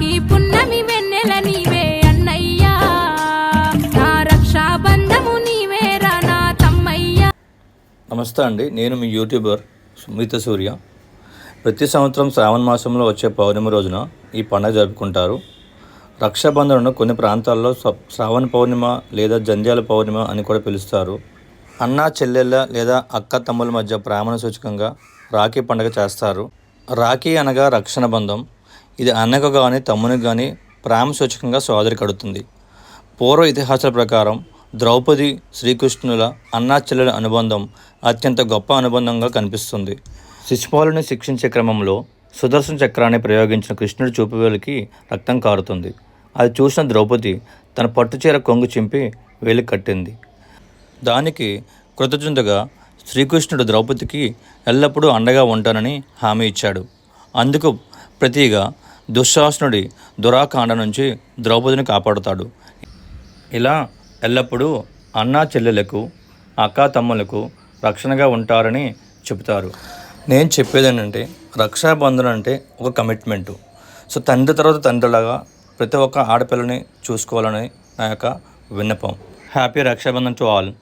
రాఖీ పున్నమి వెన్నెల నీవే అన్నయ్యా, నా రక్షాబంధము నీవేరా నా తమ్మయ్యా. నమస్తే అండి, నేను మీ యూట్యూబర్ సుమిత సూర్య. ప్రతి సంవత్సరం శ్రావణ మాసంలో వచ్చే పౌర్ణమి రోజున ఈ పండుగ జరుపుకుంటారు. రక్షాబంధనను కొన్ని ప్రాంతాల్లో శ్రావణ పౌర్ణిమ లేదా జంధ్యాల పౌర్ణిమ అని కూడా పిలుస్తారు. అన్నా చెల్లెళ్ళ లేదా అక్క తమ్ముల మధ్య ప్రేమను సూచకంగా రాఖీ పండుగ చేస్తారు. రాఖీ అనగా రక్షణ బంధం. ఇది అన్నకు కానీ తమ్మునికి కానీ ప్రేమ సూచకంగా సోదరి కడుతుంది. పూర్వ ఇతిహాసాల ప్రకారం ద్రౌపది శ్రీకృష్ణుల అన్నా చెల్లెల అనుబంధం అత్యంత గొప్ప అనుబంధంగా కనిపిస్తుంది. శిశుపాలుని శిక్షించే క్రమంలో సుదర్శన చక్రాన్ని ప్రయోగించిన కృష్ణుడి చూపువేలికి రక్తం కారుతుంది. అది చూసిన ద్రౌపది తన పట్టుచీర కొంగు చింపి వేలికి కట్టింది. దానికి కృతజ్ఞతగా శ్రీకృష్ణుడు ద్రౌపదికి ఎల్లప్పుడూ అండగా ఉంటానని హామీ ఇచ్చాడు. అందుకు ప్రతిగా దుశ్శాసనుడి దురాకాండ నుంచి ద్రౌపదిని కాపాడుతాడు. ఇలా ఎల్లప్పుడూ అన్నా చెల్లెలకు అక్కా తమ్ములకు రక్షణగా ఉంటారని చెబుతారు. నేను చెప్పేది ఏంటంటే, రక్షాబంధన్ అంటే ఒక కమిట్మెంటు. సో తండ్రి తర్వాత తండ్రిలాగా ప్రతి ఒక్క ఆడపిల్లని చూసుకోవాలని నా యొక్క విన్నపం. Happy Rakshabandhan to all.